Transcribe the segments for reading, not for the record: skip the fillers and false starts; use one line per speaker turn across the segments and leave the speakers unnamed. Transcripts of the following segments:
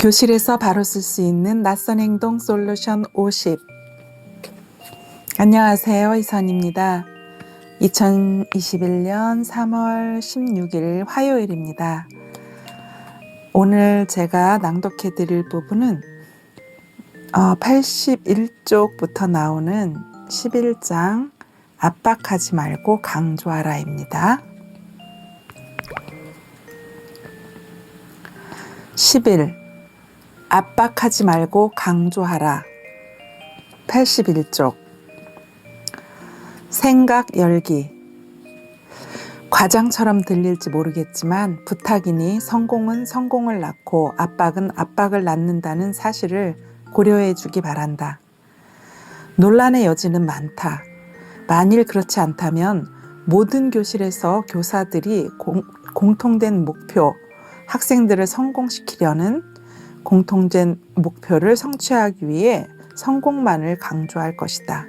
교실에서 바로 쓸 수 있는 낯선 행동 솔루션 50. 안녕하세요, 이선입니다. 2021년 3월 16일 화요일입니다. 오늘 제가 낭독해 드릴 부분은 81쪽부터 나오는 11장 압박하지 말고 강조하라입니다. 11. 압박하지 말고 강조하라. 81쪽. 생각 열기. 과장처럼 들릴지 모르겠지만 부탁이니 성공은 성공을 낳고 압박은 압박을 낳는다는 사실을 고려해 주기 바란다. 논란의 여지는 많다. 만일 그렇지 않다면 모든 교실에서 교사들이 공통된 목표, 학생들을 성공시키려는 공통된 목표를 성취하기 위해 성공만을 강조할 것이다.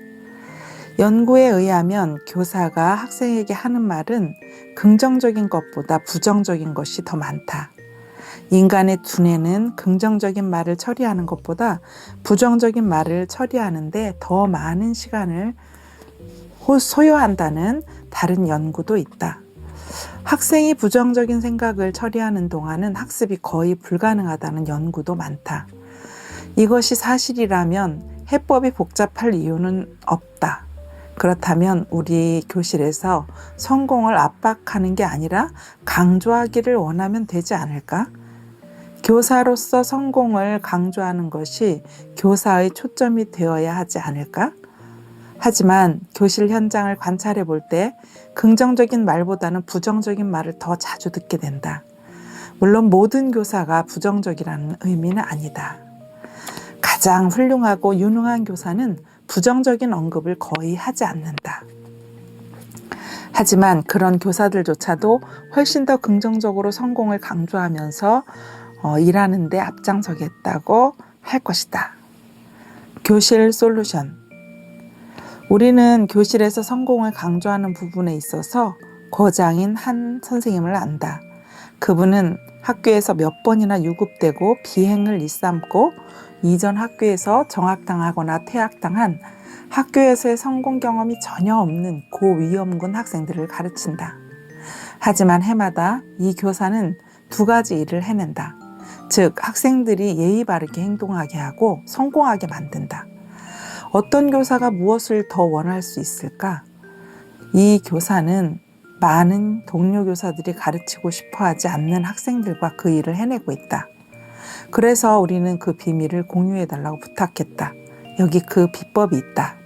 연구에 의하면 교사가 학생에게 하는 말은 긍정적인 것보다 부정적인 것이 더 많다. 인간의 두뇌는 긍정적인 말을 처리하는 것보다 부정적인 말을 처리하는데 더 많은 시간을 소요한다는 다른 연구도 있다. 학생이 부정적인 생각을 처리하는 동안은 학습이 거의 불가능하다는 연구도 많다. 이것이 사실이라면 해법이 복잡할 이유는 없다. 그렇다면 우리 교실에서 성공을 압박하는 게 아니라 강조하기를 원하면 되지 않을까? 교사로서 성공을 강조하는 것이 교사의 초점이 되어야 하지 않을까? 하지만 교실 현장을 관찰해 볼 때 긍정적인 말보다는 부정적인 말을 더 자주 듣게 된다. 물론 모든 교사가 부정적이라는 의미는 아니다. 가장 훌륭하고 유능한 교사는 부정적인 언급을 거의 하지 않는다. 하지만 그런 교사들조차도 훨씬 더 긍정적으로 성공을 강조하면서 일하는 데 앞장서겠다고 할 것이다. 교실 솔루션. 우리는 교실에서 성공을 강조하는 부분에 있어서 거장인 한 선생님을 안다. 그분은 학교에서 몇 번이나 유급되고 비행을 일삼고 이전 학교에서 정학당하거나 퇴학당한 학교에서의 성공 경험이 전혀 없는 고위험군 학생들을 가르친다. 하지만 해마다 이 교사는 두 가지 일을 해낸다. 즉 학생들이 예의 바르게 행동하게 하고 성공하게 만든다. 어떤 교사가 무엇을 더 원할 수 있을까? 이 교사는 많은 동료 교사들이 가르치고 싶어 하지 않는 학생들과 그 일을 해내고 있다. 그래서 우리는 그 비밀을 공유해 달라고 부탁했다. 여기 그 비법이 있다.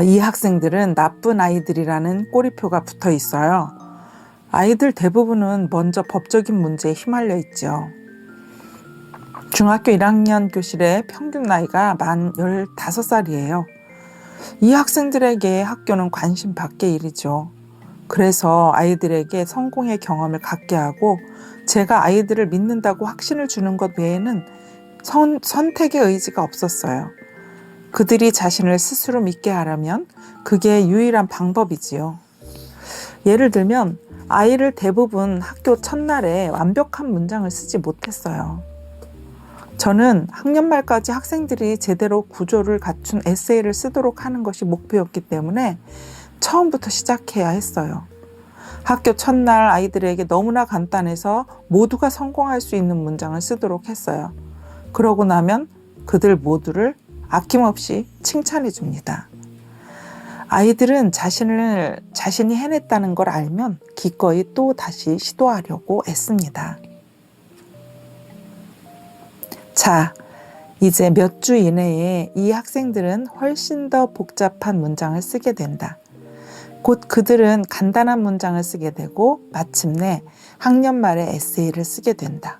이 학생들은 나쁜 아이들이라는 꼬리표가 붙어 있어요. 아이들 대부분은 먼저 법적인 문제에 휘말려 있죠. 중학교 1학년 교실의 평균 나이가 만 15살이에요. 이 학생들에게 학교는 관심 밖의 일이죠. 그래서 아이들에게 성공의 경험을 갖게 하고 제가 아이들을 믿는다고 확신을 주는 것 외에는 선택의 의지가 없었어요. 그들이 자신을 스스로 믿게 하려면 그게 유일한 방법이지요. 예를 들면 아이를 대부분 학교 첫날에 완벽한 문장을 쓰지 못했어요. 저는 학년 말까지 학생들이 제대로 구조를 갖춘 에세이를 쓰도록 하는 것이 목표였기 때문에 처음부터 시작해야 했어요. 학교 첫날 아이들에게 너무나 간단해서 모두가 성공할 수 있는 문장을 쓰도록 했어요. 그러고 나면 그들 모두를 아낌없이 칭찬해 줍니다. 아이들은 자신이 해냈다는 걸 알면 기꺼이 또 다시 시도하려고 애씁니다. 자, 이제 몇 주 이내에 이 학생들은 훨씬 더 복잡한 문장을 쓰게 된다. 곧 그들은 간단한 문장을 쓰게 되고 마침내 학년 말에 에세이를 쓰게 된다.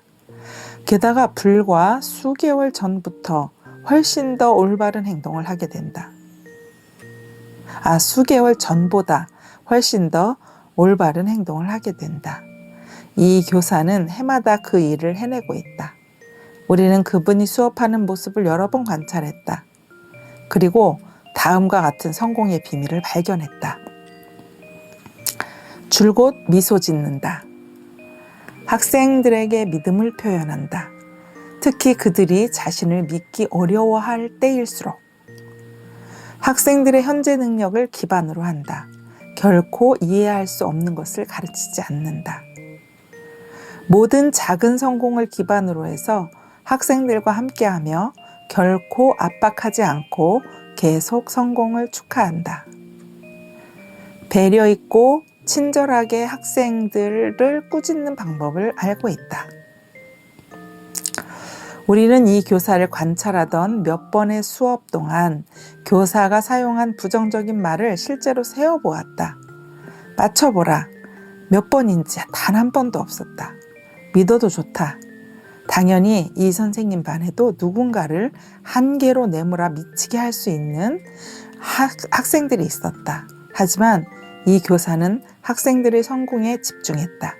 게다가 불과 수개월 전부터 훨씬 더 올바른 행동을 하게 된다. 수개월 전보다 훨씬 더 올바른 행동을 하게 된다. 이 교사는 해마다 그 일을 해내고 있다. 우리는 그분이 수업하는 모습을 여러 번 관찰했다. 그리고 다음과 같은 성공의 비밀을 발견했다. 줄곧 미소 짓는다. 학생들에게 믿음을 표현한다. 특히 그들이 자신을 믿기 어려워할 때일수록. 학생들의 현재 능력을 기반으로 한다. 결코 이해할 수 없는 것을 가르치지 않는다. 모든 작은 성공을 기반으로 해서 학생들과 함께하며 결코 압박하지 않고 계속 성공을 축하한다. 배려 있고 친절하게 학생들을 꾸짖는 방법을 알고 있다. 우리는 이 교사를 관찰하던 몇 번의 수업 동안 교사가 사용한 부정적인 말을 실제로 세어보았다. 맞춰보라. 몇 번인지 단 한 번도 없었다. 믿어도 좋다. 당연히 이 선생님 반에도 누군가를 한계로 내몰아 미치게 할 수 있는 학생들이 있었다. 하지만 이 교사는 학생들의 성공에 집중했다.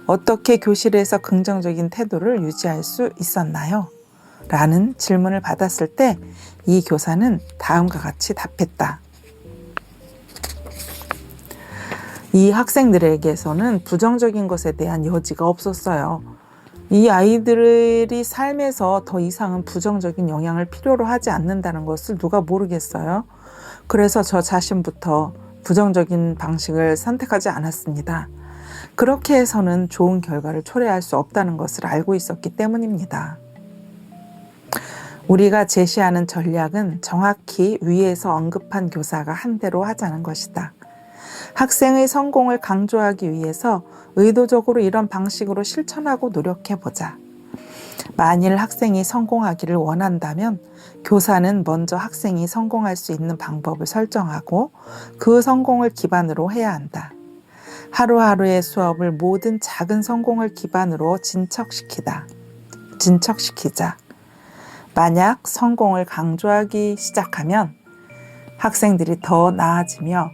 어떻게 교실에서 긍정적인 태도를 유지할 수 있었나요? 라는 질문을 받았을 때 이 교사는 다음과 같이 답했다. 이 학생들에게서는 부정적인 것에 대한 여지가 없었어요. 이 아이들이 삶에서 더 이상은 부정적인 영향을 필요로 하지 않는다는 것을 누가 모르겠어요. 그래서 저 자신부터 부정적인 방식을 선택하지 않았습니다. 그렇게 해서는 좋은 결과를 초래할 수 없다는 것을 알고 있었기 때문입니다. 우리가 제시하는 전략은 정확히 위에서 언급한 교사가 한 대로 하자는 것이다. 학생의 성공을 강조하기 위해서 의도적으로 이런 방식으로 실천하고 노력해보자. 만일 학생이 성공하기를 원한다면 교사는 먼저 학생이 성공할 수 있는 방법을 설정하고 그 성공을 기반으로 해야 한다. 하루하루의 수업을 모든 작은 성공을 기반으로 진척시키자. 만약 성공을 강조하기 시작하면 학생들이 더 나아지며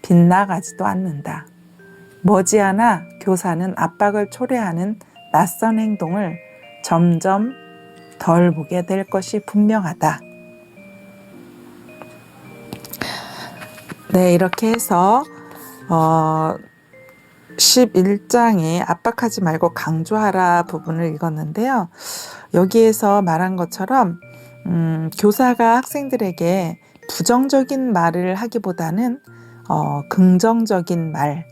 빗나가지도 않는다. 머지않아 교사는 압박을 초래하는 낯선 행동을 점점 덜 보게 될 것이 분명하다. 네, 이렇게 해서 11장에 압박하지 말고 강조하라 부분을 읽었는데요. 여기에서 말한 것처럼 교사가 학생들에게 부정적인 말을 하기보다는 긍정적인 말,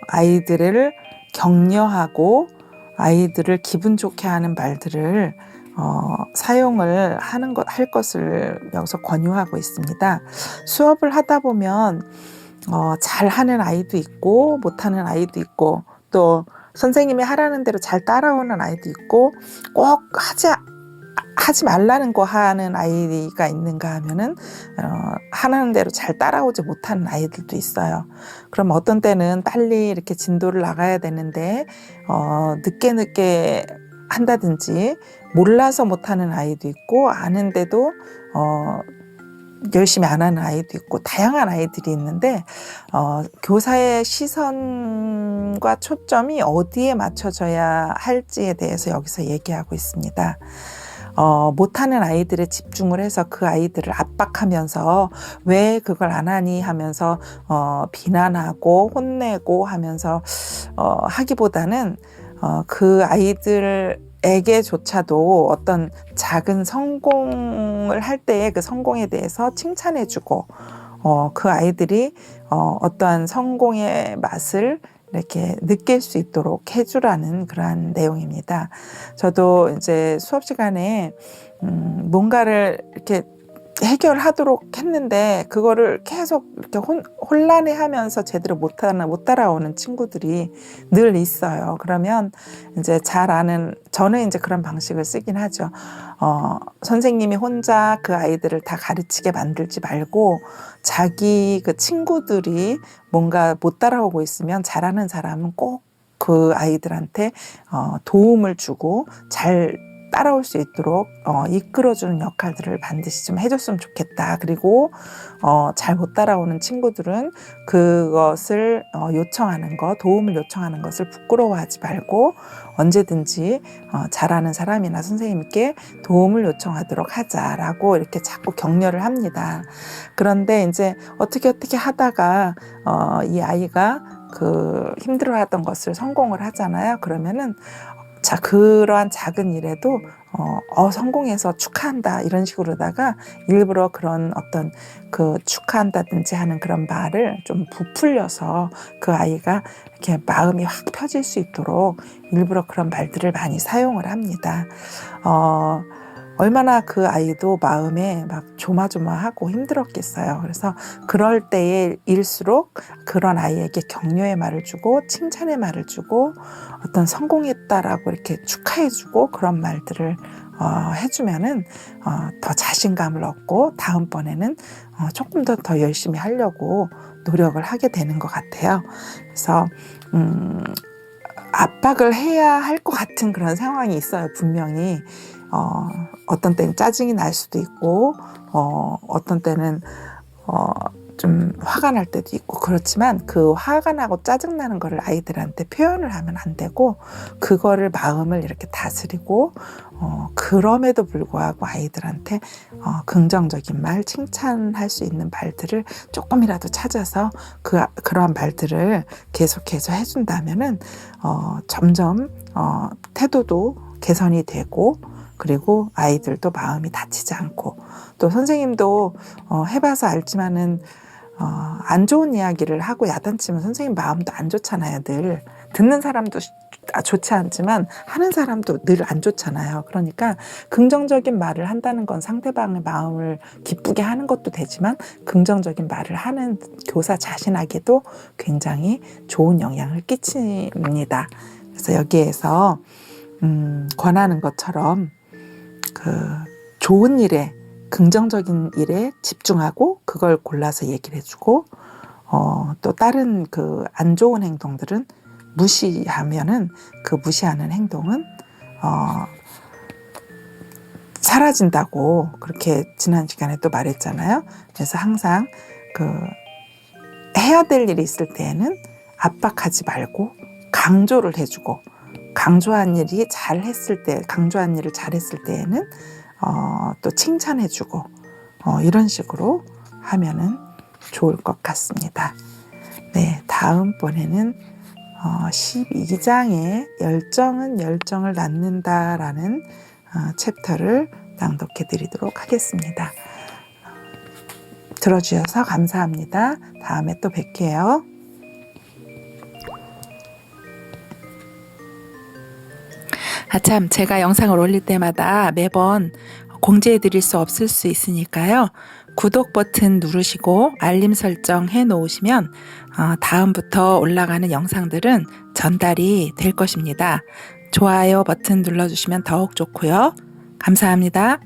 아이들을 격려하고 아이들을 기분 좋게 하는 말들을 사용을 할 것을 여기서 권유하고 있습니다. 수업을 하다 보면 잘하는 아이도 있고 못하는 아이도 있고 또 선생님이 하라는 대로 잘 따라오는 아이도 있고 꼭 하지 말라는 거 하는 아이가 있는가 하면은 하라는 대로 잘 따라오지 못하는 아이들도 있어요. 그럼 어떤 때는 빨리 이렇게 진도를 나가야 되는데 늦게 한다든지 몰라서 못하는 아이도 있고 아는데도 열심히 안 하는 아이도 있고 다양한 아이들이 있는데 교사의 시선과 초점이 어디에 맞춰져야 할지에 대해서 여기서 얘기하고 있습니다. 못하는 아이들에 집중을 해서 그 아이들을 압박하면서 왜 그걸 안 하니 하면서 비난하고 혼내고 하면서 하기보다는 그 아이들에게조차도 어떤 작은 성공을 할 때의 그 성공에 대해서 칭찬해주고 그 아이들이 어떠한 성공의 맛을 이렇게 느낄 수 있도록 해주라는 그러한 내용입니다. 저도 이제 수업 시간에 뭔가를 이렇게 해결하도록 했는데 그거를 계속 이렇게 혼란해하면서 제대로 못 따라오는 친구들이 늘 있어요. 그러면 이제 저는 이제 그런 방식을 쓰긴 하죠. 선생님이 혼자 그 아이들을 다 가르치게 만들지 말고 자기 그 친구들이 뭔가 못 따라오고 있으면 잘하는 사람은 꼭 그 아이들한테 도움을 주고 잘 따라올 수 있도록 이끌어주는 역할들을 반드시 좀 해줬으면 좋겠다. 그리고 잘 못 따라오는 친구들은 그것을 도움을 요청하는 것을 부끄러워하지 말고 언제든지 잘하는 사람이나 선생님께 도움을 요청하도록 하자라고 이렇게 자꾸 격려를 합니다. 그런데 이제 어떻게 하다가 이 아이가 힘들어하던 것을 성공을 하잖아요. 그러면은 자, 그러한 작은 일에도 성공해서 축하한다 이런 식으로다가 일부러 그런 어떤 축하한다든지 하는 그런 말을 좀 부풀려서 그 아이가 이렇게 마음이 확 펴질 수 있도록 일부러 그런 말들을 많이 사용을 합니다. 얼마나 그 아이도 마음에 막 조마조마하고 힘들었겠어요. 그래서 그럴 때일수록 그런 아이에게 격려의 말을 주고 칭찬의 말을 주고 어떤 성공했다라고 이렇게 축하해주고 그런 말들을 해주면은 더 자신감을 얻고 다음번에는 조금 더 열심히 하려고 노력을 하게 되는 것 같아요. 그래서 압박을 해야 할 것 같은 그런 상황이 있어요. 분명히 어떤 때는 짜증이 날 수도 있고 어떤 때는 좀 화가 날 때도 있고 그렇지만 그 화가 나고 짜증 나는 거를 아이들한테 표현을 하면 안 되고 그거를 마음을 이렇게 다스리고 그럼에도 불구하고 아이들한테 긍정적인 말, 칭찬할 수 있는 말들을 조금이라도 찾아서 그러한 말들을 계속해서 해준다면은 점점 태도도 개선이 되고 그리고 아이들도 마음이 다치지 않고 또 선생님도 해봐서 알지만은 안 좋은 이야기를 하고 야단치면 선생님 마음도 안 좋잖아요. 늘 듣는 사람도 좋지 않지만 하는 사람도 늘 안 좋잖아요. 그러니까 긍정적인 말을 한다는 건 상대방의 마음을 기쁘게 하는 것도 되지만 긍정적인 말을 하는 교사 자신에게도 굉장히 좋은 영향을 끼칩니다. 그래서 여기에서 권하는 것처럼 좋은 일에 긍정적인 일에 집중하고 그걸 골라서 얘기를 해주고 또 다른 안 좋은 행동들은 무시하면은 그 무시하는 행동은 사라진다고 그렇게 지난 시간에 또 말했잖아요. 그래서 항상 해야 될 일이 있을 때에는 압박하지 말고 강조를 해주고 강조한 일을 잘했을 때에는 또 칭찬해주고 이런 식으로 하면은 좋을 것 같습니다. 네, 다음번에는 12장에 열정은 열정을 낳는다라는 챕터를 낭독해 드리도록 하겠습니다. 들어주셔서 감사합니다. 다음에 또 뵐게요. 참, 제가 영상을 올릴 때마다 매번 공지해 드릴 수 없을 수 있으니까요. 구독 버튼 누르시고 알림 설정 해 놓으시면 다음부터 올라가는 영상들은 전달이 될 것입니다. 좋아요 버튼 눌러주시면 더욱 좋고요. 감사합니다.